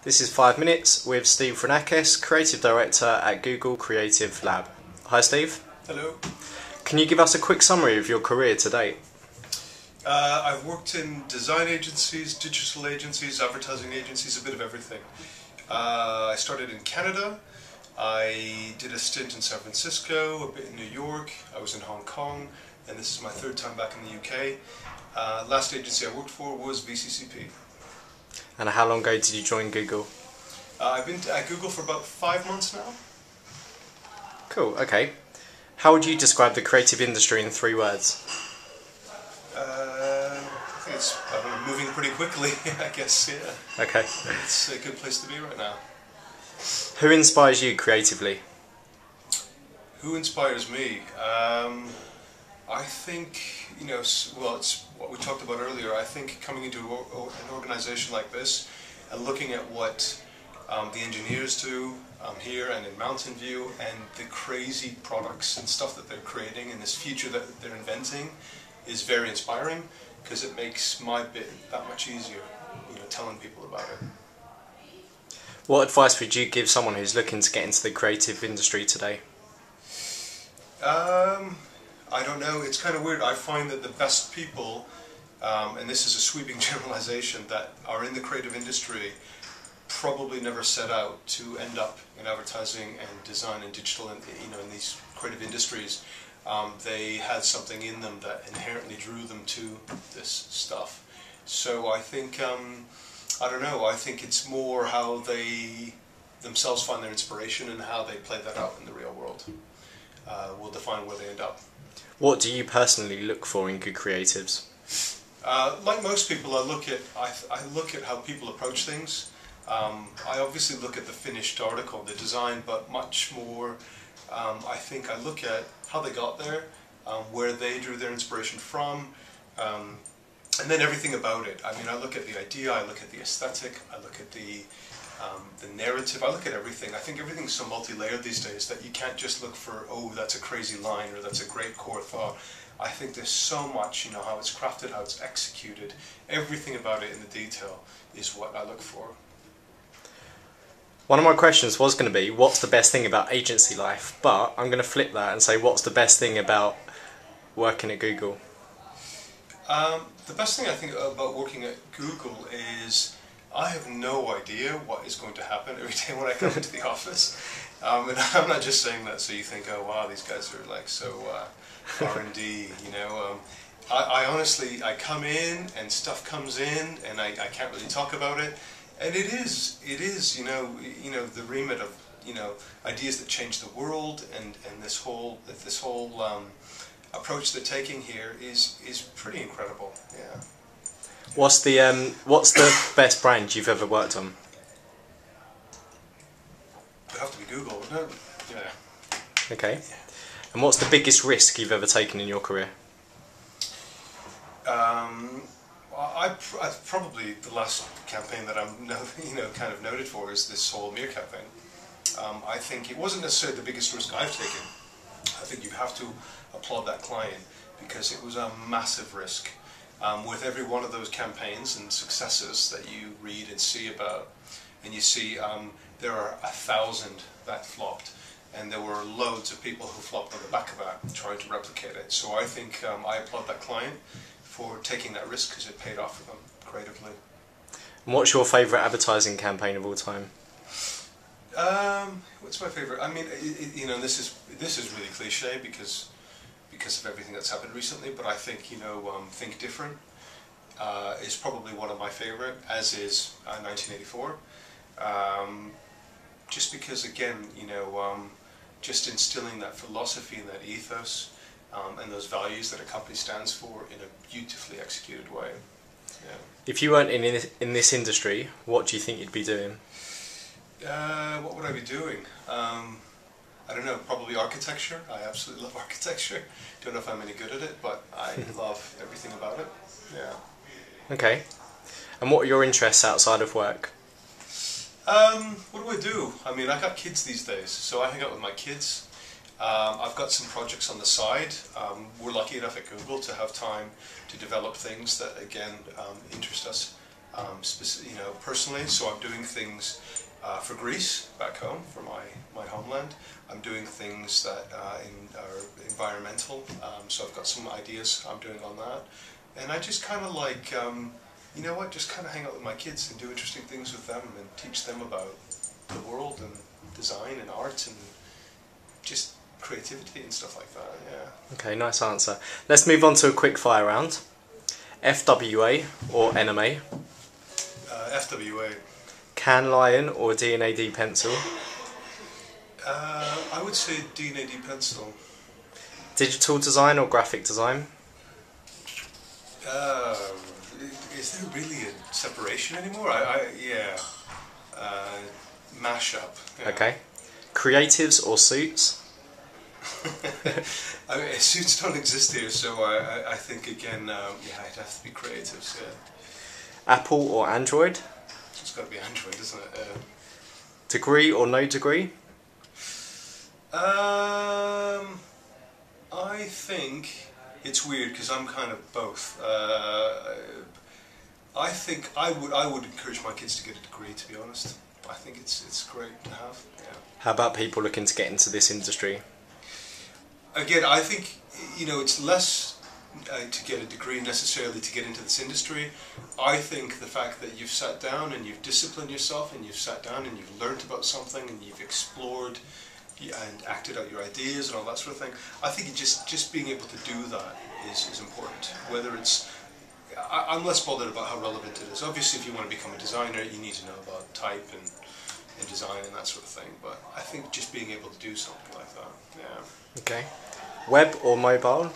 This is 5 Minutes with Steve Vranakis, Creative Director at Google Creative Lab. Hi Steve. Hello. Can you give us a quick summary of your career to date? I've worked in design agencies, digital agencies, advertising agencies, a bit of everything. I started in Canada. I did a stint in San Francisco, a bit in New York. I was in Hong Kong, and this is my third time back in the UK. Last agency I worked for was VCCP. And how long ago did you join Google? I've been at Google for about 5 months now. Cool, okay. How would you describe the creative industry in 3 words? I think it's moving pretty quickly, I guess, yeah. Okay. It's a good place to be right now. Who inspires you creatively? Who inspires me? I think, well, it's what we talked about earlier. I think coming into an organization like this and looking at what the engineers do here and in Mountain View, and the crazy products and stuff that they're creating and this future that they're inventing is very inspiring, because it makes my bit that much easier, telling people about it. What advice would you give someone who's looking to get into the creative industry today? I don't know, it's kind of weird. I find that the best people, and this is a sweeping generalization, that are in the creative industry probably never set out to end up in advertising and design and digital, and in these creative industries. They had something in them that inherently drew them to this stuff. So I think, I don't know, I think it's more how they themselves find their inspiration and how they play that out in the real world will define where they end up. What do you personally look for in good creatives? Like most people, I look at how people approach things. I obviously look at the finished article, the design, but much more, I think I look at how they got there, where they drew their inspiration from, and then everything about it. I mean, I look at the idea, I look at the aesthetic, I look at the narrative, I look at everything. I think everything's so multi-layered these days that you can't just look for, oh, that's a crazy line or that's a great core thought. I think there's so much, how it's crafted, how it's executed, everything about it in the detail is what I look for. One of my questions was going to be, what's the best thing about agency life? But I'm going to flip that and say, what's the best thing about working at Google? The best thing I think about working at Google is I have no idea what is going to happen every day when I come into the office. And I'm not just saying that so you think, oh wow, these guys are like so R&D, I honestly, I come in and stuff comes in and I can't really talk about it. And it is, the remit of, ideas that change the world, and this whole approach they're taking here is pretty incredible. Yeah. What's the best brand you've ever worked on? It'd have to be Google, wouldn't it? Yeah. Okay. And what's the biggest risk you've ever taken in your career? Probably the last campaign that I'm kind of noted for is this whole Meerkat thing. I think it wasn't necessarily the biggest risk I've taken. I think you have to applaud that client, because it was a massive risk. With every one of those campaigns and successes that you read and see about, and you see there are 1,000 that flopped, and there were loads of people who flopped on the back of that trying to replicate it. So I think I applaud that client for taking that risk, because it paid off for them creatively. And what's your favourite advertising campaign of all time? What's my favourite? I mean, this is really cliche because of everything that's happened recently. But I think Think Different is probably one of my favourite, as is 1984. Just because, again, just instilling that philosophy and that ethos. And those values that a company stands for in a beautifully executed way. Yeah. If you weren't in this industry, what do you think you'd be doing? What would I be doing? I don't know, probably architecture. I absolutely love architecture. Don't know if I'm any good at it, but I love everything about it. Yeah. Okay. And what are your interests outside of work? What do I do? I mean, I got kids these days, so I hang out with my kids. I've got some projects on the side. We're lucky enough at Google to have time to develop things that, again, interest us. you know, personally. So I'm doing things for Greece back home, for my homeland. I'm doing things that are environmental. So I've got some ideas I'm doing on that, and I just kind of like, you know what, just kind of hang out with my kids and do interesting things with them and teach them about the world and design and art and just creativity and stuff like that. Yeah. Okay, nice answer. Let's move on to a quick fire round. FWA or NMA? FWA. Can Lion or D&AD pencil? I would say D&AD pencil. Digital design or graphic design? Is there really a separation anymore? Yeah. Mashup. Yeah. Okay. Creatives or suits? I mean, suits don't exist here, so I think again, yeah, it'd have to be creatives. Yeah. Apple or Android? It's got to be Android, isn't it? Degree or no degree? I think it's weird because I'm kind of both. I think I would encourage my kids to get a degree. To be honest, I think it's great to have. Yeah. How about people looking to get into this industry? Again, I think, you know, it's less to get a degree necessarily to get into this industry. I think the fact that you've sat down and you've disciplined yourself and you've sat down and you've learnt about something and you've explored and acted out your ideas and all that sort of thing, I think just being able to do that is important. Whether it's, I'm less bothered about how relevant it is. Obviously, if you want to become a designer, you need to know about type and design and that sort of thing. But I think just being able to do something like that, yeah. Okay. Web or mobile?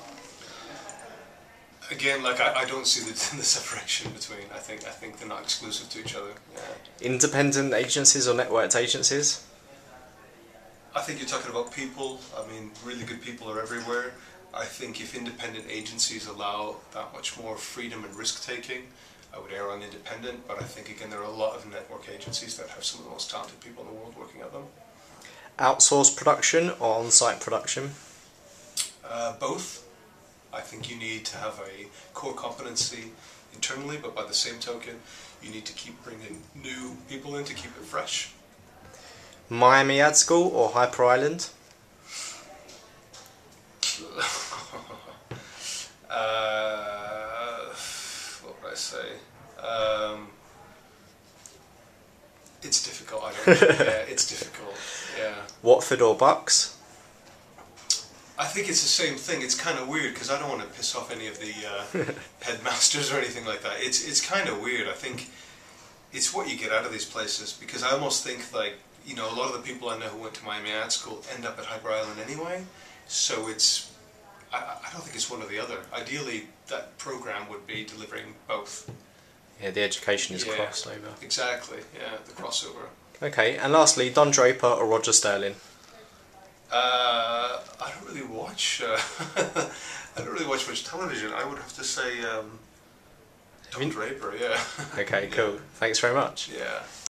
Again, like I don't see the separation between. I think they're not exclusive to each other. Yeah. Independent agencies or networked agencies? I think you're talking about people. I mean, really good people are everywhere. I think if independent agencies allow that much more freedom and risk-taking, I would err on independent, but I think again there are a lot of network agencies that have some of the most talented people in the world working at them. Outsourced production or on-site production? Both. I think you need to have a core competency internally, but by the same token, you need to keep bringing new people in to keep it fresh. Miami Ad School or Hyper Island? What would I say? It's difficult. I don't know. Yeah, it's difficult. Yeah. Watford or Bucks? I think it's the same thing. It's kind of weird because I don't want to piss off any of the headmasters or anything like that. It's kind of weird. I think it's what you get out of these places, because I almost think, like, you know, a lot of the people I know who went to Miami Ad School end up at Hyper Island anyway. So it's, I don't think it's one or the other. Ideally, that program would be delivering both. Yeah, the education is crossed over. Exactly. Yeah, the crossover. Okay, and lastly, Don Draper or Roger Sterling? I don't really watch. I don't really watch much television. I would have to say Don Draper. Yeah. Okay, cool. Yeah. Thanks very much. Yeah.